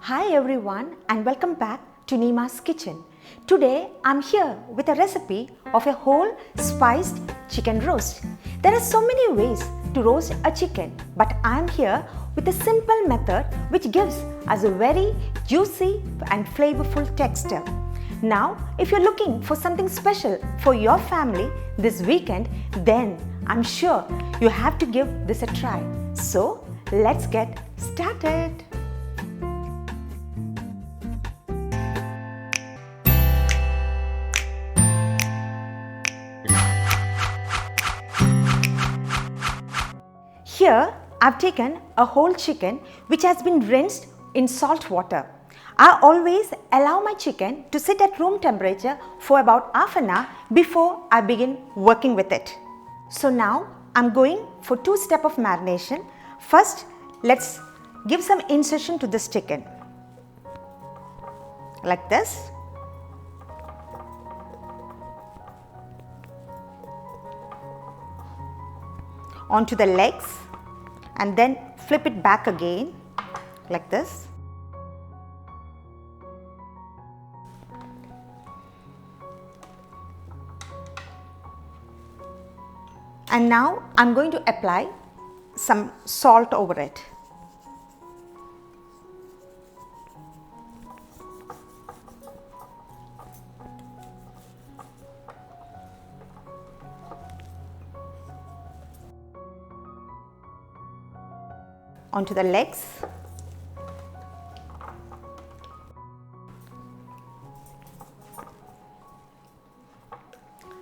Hi everyone and welcome back to Neema's kitchen. Today I'm here with a recipe of a whole spiced chicken roast. There are so many ways to roast a chicken, but I'm here with a simple method which gives us a very juicy and flavorful texture. Now, if you're looking for something special for your family this weekend, then I'm sure you have to give this a try. So, let's get started. Here, I've taken a whole chicken which has been rinsed in salt water. I always allow my chicken to sit at room temperature for about half an hour before I begin working with it. So now, I'm going for two steps of marination. First, let's give some incision to this chicken. Like this. Onto the legs. And then flip it back again like this. And now I'm going to apply some salt over it. Onto the legs.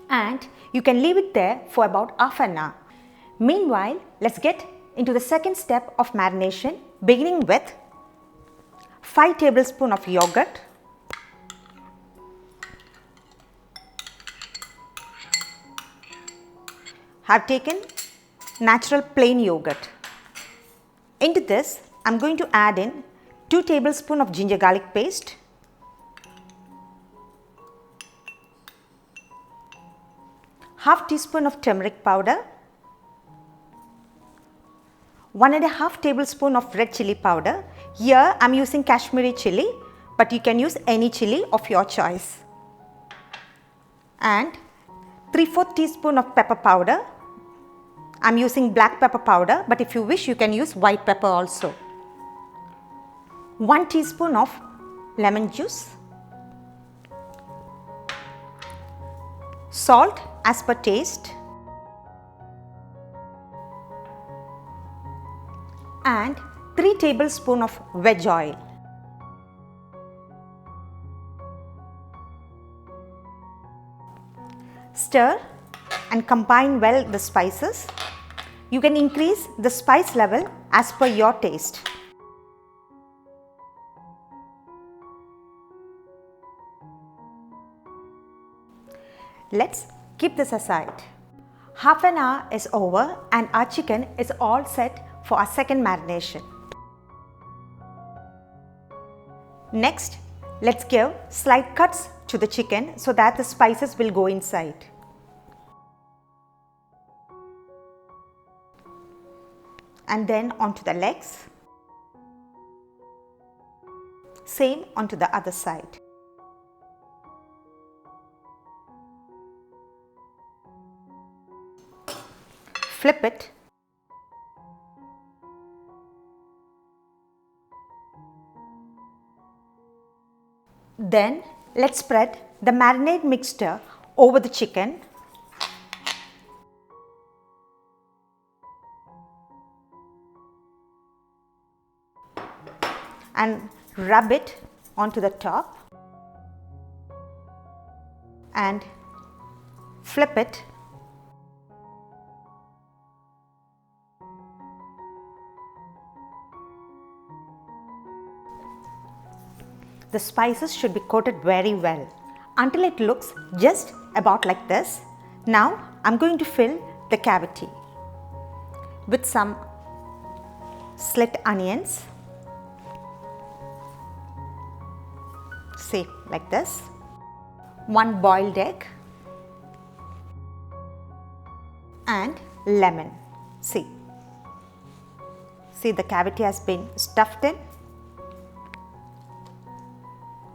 And you can leave it there for about half an hour. Meanwhile, let's get into the second step of marination, beginning with 5 tablespoons of yogurt, have taken natural plain yogurt. Into this, I'm going to add in 2 tablespoons of ginger garlic paste, half teaspoon of turmeric powder, 1.5 tablespoon of red chili powder. Here I'm using Kashmiri chili, but you can use any chili of your choice. And 3/4 teaspoon of pepper powder. I'm using black pepper powder, but if you wish you can use white pepper also. 1 teaspoon of lemon juice. Salt as per taste. And 3 tablespoons of veg oil. Stir and combine well the spices. You can increase the spice level as per your taste. Let's keep this aside. Half an hour is over and our chicken is all set for our second marination. Next, let's give slight cuts to the chicken so that the spices will go inside. And then onto the legs. Same onto the other side. Flip it. Then let's spread the marinade mixture over the chicken. And rub it onto the top and flip it. The spices should be coated very well until it looks just about like this. Now I'm going to fill the cavity with some slit onions. See, like this. 1 boiled egg and lemon. See, See, the cavity has been stuffed in.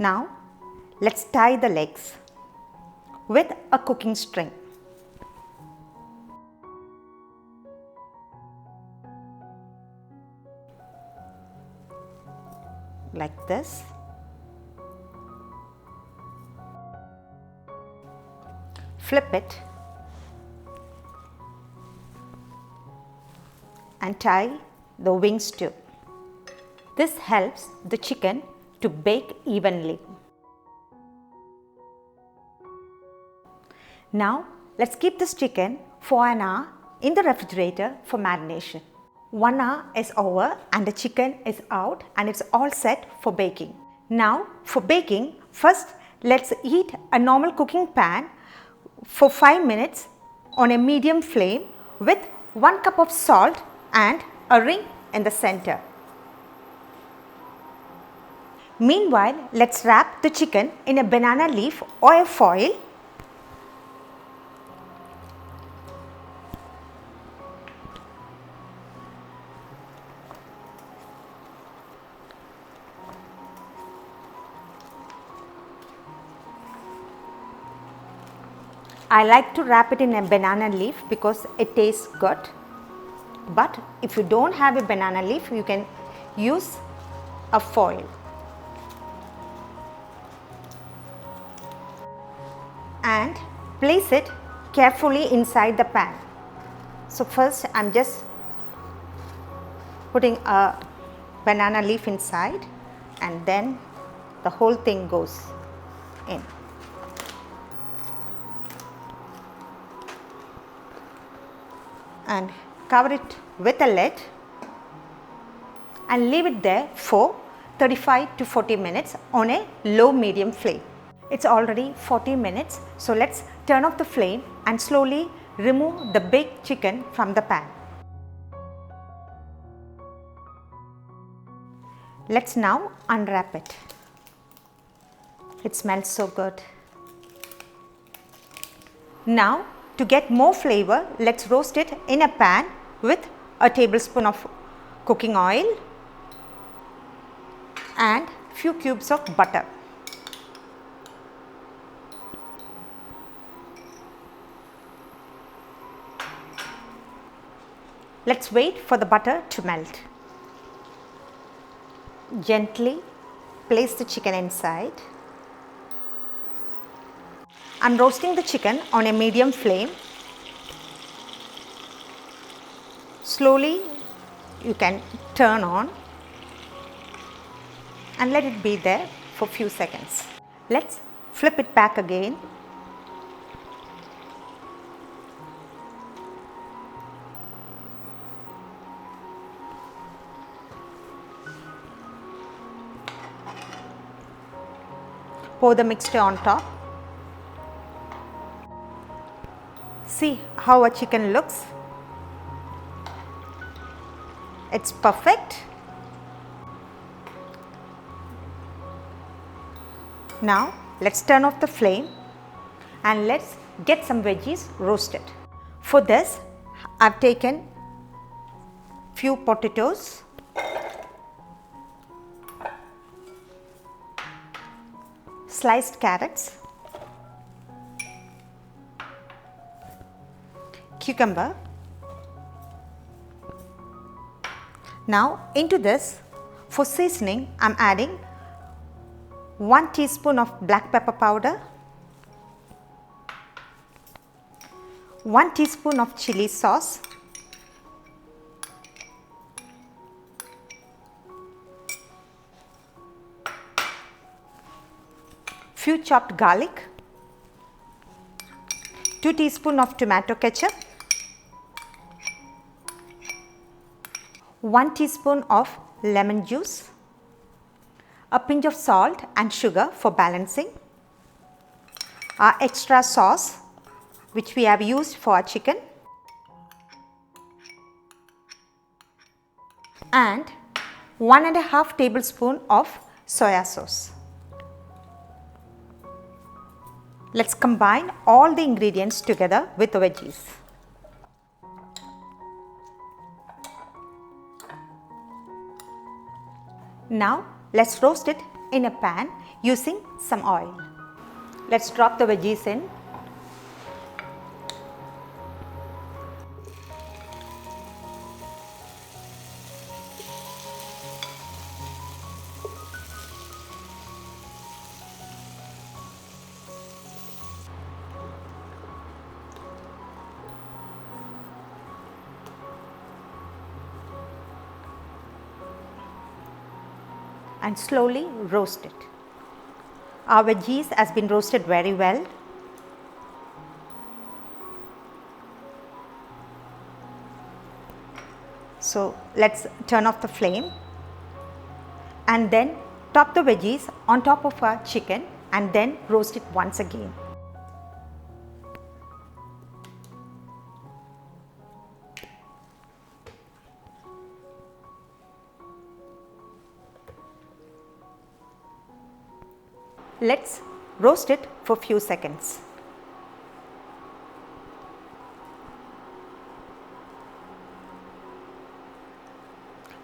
Now let's tie the legs with a cooking string. Like this. Flip it and tie the wings too. This helps the chicken to bake evenly. Now let's keep this chicken for an hour in the refrigerator for marination. 1 hour is over and the chicken is out and it's all set for baking. Now for baking, first let's heat a normal cooking pan for 5 minutes on a medium flame with 1 cup of salt and a ring in the center. Meanwhile, let's wrap the chicken in a banana leaf or a foil. I like to wrap it in a banana leaf because it tastes good. But if you don't have a banana leaf, you can use a foil. And place it carefully inside the pan. So first I'm just putting a banana leaf inside and then the whole thing goes in. And cover it with a lid and leave it there for 35 to 40 minutes on a low medium flame. It's already 40 minutes, so let's turn off the flame and slowly remove the baked chicken from the pan. Let's now unwrap it. It smells so good. Now to get more flavor, let's roast it in a pan with a tablespoon of cooking oil and few cubes of butter. Let's wait for the butter to melt. Gently place the chicken inside. I'm roasting the chicken on a medium flame. Slowly you can turn on and let it be there for few seconds. Let's flip it back again. Pour the mixture on top. See how our chicken looks. It's perfect. Now let's turn off the flame and let's get some veggies roasted. For this, I've taken few potatoes, sliced carrots, cucumber. Now into this, for seasoning, I'm adding 1 teaspoon of black pepper powder, 1 teaspoon of chili sauce, few chopped garlic, 2 teaspoons of tomato ketchup, 1 teaspoon of lemon juice, a pinch of salt and sugar for balancing, our extra sauce which we have used for our chicken, and 1½ tablespoon of soya sauce. Let's combine all the ingredients together with the veggies. Now let's roast it in a pan using some oil. Let's drop the veggies in. And slowly roast it. Our veggies has been roasted very well. So let's turn off the flame and then top the veggies on top of our chicken and then roast it once again. Let's roast it for few seconds.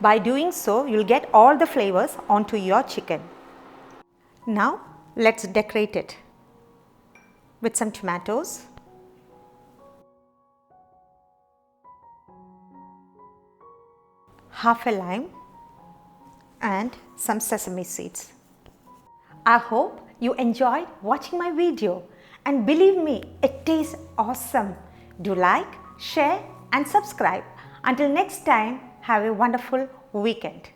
By doing so, you'll get all the flavors onto your chicken. Now, let's decorate it with some tomatoes, half a lime and some sesame seeds. I hope you enjoyed watching my video, and believe me, it tastes awesome. Do like, share and subscribe. Until next time, have a wonderful weekend.